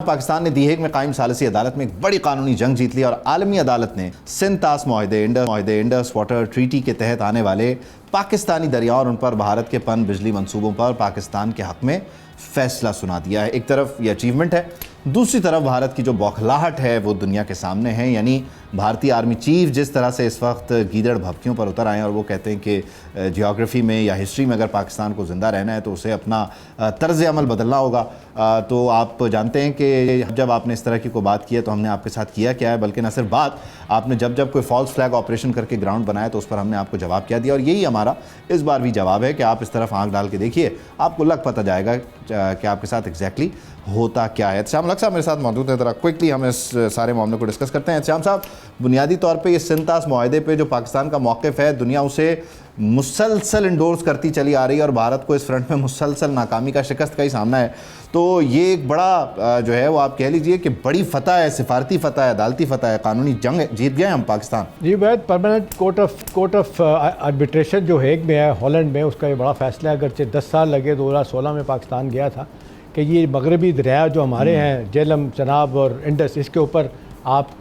پاکستان نے دی ہیگ میں قائم ثالثی عدالت میں ایک بڑی قانونی جنگ جیت لی اور عالمی عدالت نے سندھ طاس معاہدے انڈس واٹر ٹریٹی کے تحت آنے والے پاکستانی دریاؤں اور ان پر بھارت کے پن بجلی منصوبوں پر پاکستان کے حق میں فیصلہ سنا دیا ہے۔ ایک طرف یہ اچیومنٹ ہے، دوسری طرف بھارت کی جو بوکھلاہٹ ہے وہ دنیا کے سامنے ہے۔ یعنی بھارتی آرمی چیف جس طرح سے اس وقت گیدڑ بھبکیوں پر اتر آئے ہیں اور وہ کہتے ہیں کہ جیوگرافی میں یا ہسٹری میں اگر پاکستان کو زندہ رہنا ہے تو اسے اپنا طرز عمل بدلنا ہوگا، تو آپ جانتے ہیں کہ جب آپ نے اس طرح کی کوئی بات کی ہے تو ہم نے آپ کے ساتھ کیا ہے، بلکہ نہ صرف بات، آپ نے جب کوئی فالس فلیگ آپریشن کر کے گراؤنڈ بنایا تو اس پر ہم نے آپ کو جواب کیا دیا، اور یہی ہمارا اس بار بھی جواب ہے کہ آپ اس طرف آنکھ ڈال کے دیکھیے، آپ کو لگ پتہ جائے گا کہ آپ کے ساتھ ایگزیکٹلی ہوتا کیا ہے۔ احتشام الحق صاحب میرے ساتھ موجود ہیں، ذرا کوئکلی ہم اس سارے معاملے کو ڈسکس کرتے ہیں۔ احتشام صاحب، بنیادی طور پہ یہ سندھ طاس معاہدے پہ جو پاکستان کا موقف ہے، دنیا اسے مسلسل انڈورس کرتی چلی آ رہی ہے اور بھارت کو اس فرنٹ میں مسلسل ناکامی کا شکست کا ہی سامنا ہے، تو یہ ایک بڑا جو ہے وہ آپ کہہ لیجئے کہ بڑی فتح ہے، سفارتی فتح ہے، عدالتی فتح ہے، قانونی جنگ جیت گئے ہم پاکستان۔ جی Ubaid, permanent court of arbitration جو ہیگ میں ہے ہالینڈ میں، اس کا یہ بڑا فیصلہ ہے۔ اگرچہ 10 سال لگے، 2016 میں پاکستان گیا تھا کہ یہ مغربی دریا جو ہمارے ہیں، جہلم، چناب اور انڈس، اس کے اوپر آپ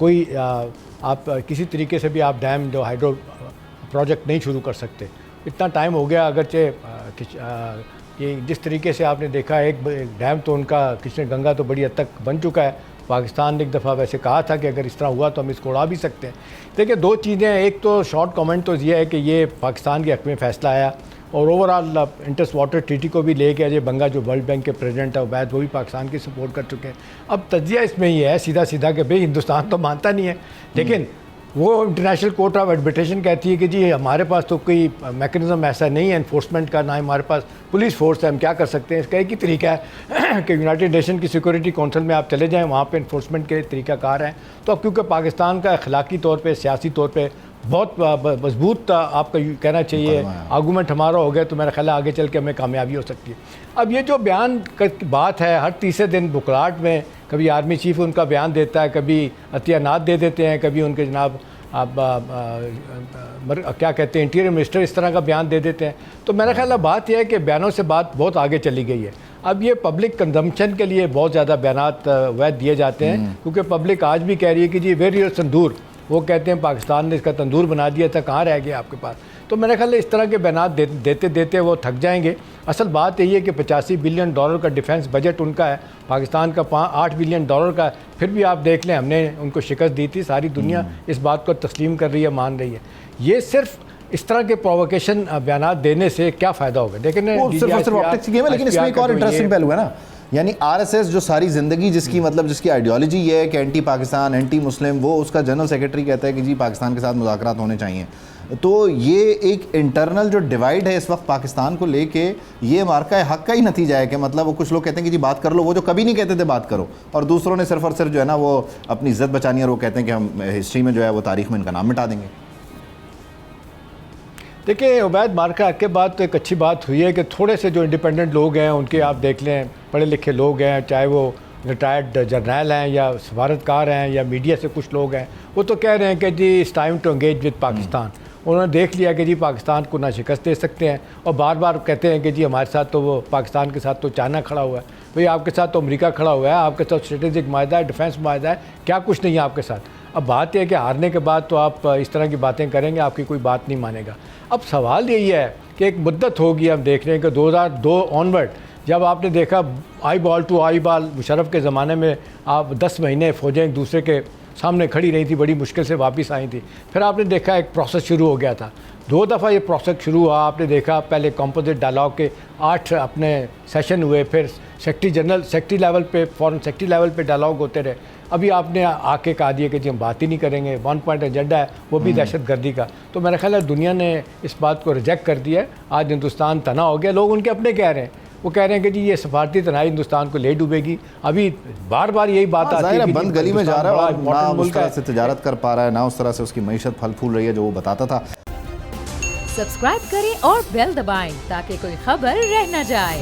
کسی طریقے سے بھی آپ ڈیم جو ہائیڈرو پروجیکٹ نہیں شروع کر سکتے۔ اتنا ٹائم ہو گیا، اگرچہ یہ جس طریقے سے آپ نے دیکھا ایک ڈیم تو ان کا کشن گنگا تو بڑی حد تک بن چکا ہے۔ پاکستان نے ایک دفعہ ویسے کہا تھا کہ اگر اس طرح ہوا تو ہم اس کو اڑا بھی سکتے ہیں۔ دیکھیں، دو چیزیں ہیں، ایک تو شارٹ کامنٹ تو یہ ہے کہ یہ پاکستان کے حق میں فیصلہ آیا، اور اوورآل انڈس واٹر ٹریٹی کو بھی لے کے اجے بنگا جو ورلڈ بینک کے پریزیڈنٹ ہے عبید، وہ بھی پاکستان کی سپورٹ کر چکے ہیں۔ اب تجزیہ اس میں یہ ہے سیدھا کہ بھئی ہندوستان تو مانتا نہیں ہے، لیکن وہ انٹرنیشنل کورٹ آف آربیٹریشن کہتی ہے کہ جی ہمارے پاس تو کوئی میکنزم ایسا نہیں ہے انفورسمنٹ کا، نہ ہمارے پاس پولیس فورس ہے، ہم کیا کر سکتے ہیں۔ اس کا ایک ہی طریقہ ہے کہ یونائٹڈ نیشن کی سیکورٹی کونسل میں آپ چلے جائیں، وہاں پہ انفورسمنٹ کے طریقہ کار ہیں۔ تو اب کیونکہ پاکستان کا اخلاقی طور پہ، سیاسی طور پہ بہت مضبوط آپ کا کہنا چاہیے آرگومنٹ ہمارا ہو گیا، تو میرا خیال ہے آگے چل کے ہمیں کامیابی ہو سکتی ہے۔ اب یہ جو بیان بات ہے، ہر تیسرے دن بکراٹ میں کبھی آرمی چیف ان کا بیان دیتا ہے، کبھی عطیہ نعت دے دیتے ہیں، کبھی ان کے جناب کیا کہتے ہیں انٹیریئر منسٹر اس طرح کا بیان دے دیتے ہیں۔ تو میرا خیال ہے بات یہ ہے کہ بیانوں سے بات بہت آگے چلی گئی ہے۔ اب یہ پبلک کنزمپشن کے لیے بہت زیادہ بیانات وید دیے جاتے ہیں، کیونکہ پبلک آج بھی کہہ رہی ہے کہ جی ویئر یور تندور، وہ کہتے ہیں پاکستان نے اس کا تندور بنا دیا تھا، کہاں رہ گیا آپ کے پاس۔ تو میرا خیال ہے اس طرح کے بیانات دیتے دیتے وہ تھک جائیں گے۔ اصل بات یہی ہے کہ $85 بلین کا ڈیفنس بجٹ ان کا ہے، پاکستان کا $8 بلین کا ہے، پھر بھی آپ دیکھ لیں ہم نے ان کو شکست دی تھی، ساری دنیا اس بات کو تسلیم کر رہی ہے، مان رہی ہے۔ یہ صرف اس طرح کے پرووکیشن بیانات دینے سے کیا فائدہ ہوگا؟ دیکھیں لیکن اس میں ایک اور انٹرسٹنگ پہلو ہے نا، یعنی آر ایس ایس جو ساری زندگی جس کی آئیڈیالوجی یہ ہے کہ اینٹی پاکستان، اینٹی مسلم، وہ اس کا جنرل سیکرٹری کہتا ہے کہ جی پاکستان کے ساتھ مذاکرات ہونے چاہیے، تو یہ ایک انٹرنل جو ڈیوائیڈ ہے اس وقت پاکستان کو لے کے، یہ مارکہ حق کا ہی نتیجہ ہے کہ مطلب وہ کچھ لوگ کہتے ہیں کہ جی بات کر لو، وہ جو کبھی نہیں کہتے تھے بات کرو، اور دوسروں نے صرف اور صرف جو ہے نا وہ اپنی عزت بچانی ہے اور وہ کہتے ہیں کہ ہم ہسٹری میں جو ہے وہ تاریخ میں ان کا نام مٹا دیں گے۔ دیکھیں عبید، مارکہ حق کے بعد تو ایک اچھی بات ہوئی ہے کہ تھوڑے سے جو انڈیپینڈنٹ لوگ ہیں ان کے آپ دیکھ لیں، پڑھے لکھے لوگ ہیں، چاہے وہ ریٹائرڈ جرنیل ہیں یا سفارتکار ہیں یا میڈیا سے کچھ لوگ ہیں، وہ تو کہہ رہے ہیں کہ جی it's time to engage with Pakistan. انہوں نے دیکھ لیا کہ جی پاکستان کو نہ شکست دے سکتے ہیں، اور بار بار کہتے ہیں کہ جی ہمارے ساتھ تو وہ پاکستان کے ساتھ تو چائنا کھڑا ہوا ہے، بھئی آپ کے ساتھ تو امریکہ کھڑا ہوا ہے، آپ کے ساتھ اسٹریٹجک معاہدہ ہے، ڈیفینس معاہدہ ہے، کیا کچھ نہیں ہے آپ کے ساتھ۔ اب بات یہ ہے کہ ہارنے کے بعد تو آپ اس طرح کی باتیں کریں گے، آپ کی کوئی بات نہیں مانے گا۔ اب سوال یہی ہے کہ ایک مدت ہوگی، ہم دیکھ رہے ہیں کہ 2002 آنورڈ جب آپ نے دیکھا آئی بال ٹو آئی بال، مشرف کے زمانے میں آپ 10 مہینے فوجیں ایک دوسرے کے سامنے کھڑی رہی تھی، بڑی مشکل سے واپس آئی تھی، پھر آپ نے دیکھا ایک پروسیس شروع ہو گیا تھا، 2 دفعہ یہ پروسیس شروع ہوا۔ آپ نے دیکھا پہلے کمپوزٹ ڈائلاگ کے 8 اپنے سیشن ہوئے، پھر سیکٹری لیول پہ، فورن سیکٹری لیول پہ ڈائلاگ ہوتے رہے۔ ابھی آپ نے آ کے کہا دیا کہ جی ہم بات ہی نہیں کریں گے، 1 پوائنٹ ایجنڈا ہے، وہ بھی دہشت گردی کا۔ تو میرا خیال ہے دنیا نے اس بات کو ریجیکٹ کر دیا ہے، آج ہندوستان تنہا ہو گیا۔ لوگ ان کے اپنے کہہ رہے ہیں، وہ کہہ رہے ہیں کہ جی یہ سفارتی تنہائی ہندوستان کو لے ڈوبے گی۔ ابھی بار بار یہی بات آتی ہے کہ بند گلی میں جا رہا ہے اور نہ اس طرح سے تجارت کر پا رہا ہے، نہ اس طرح سے اس کی معیشت پھل پھول رہی ہے جو وہ بتاتا تھا۔ سبسکرائب کریں اور بیل دبائیں تاکہ کوئی خبر رہ نہ جائے۔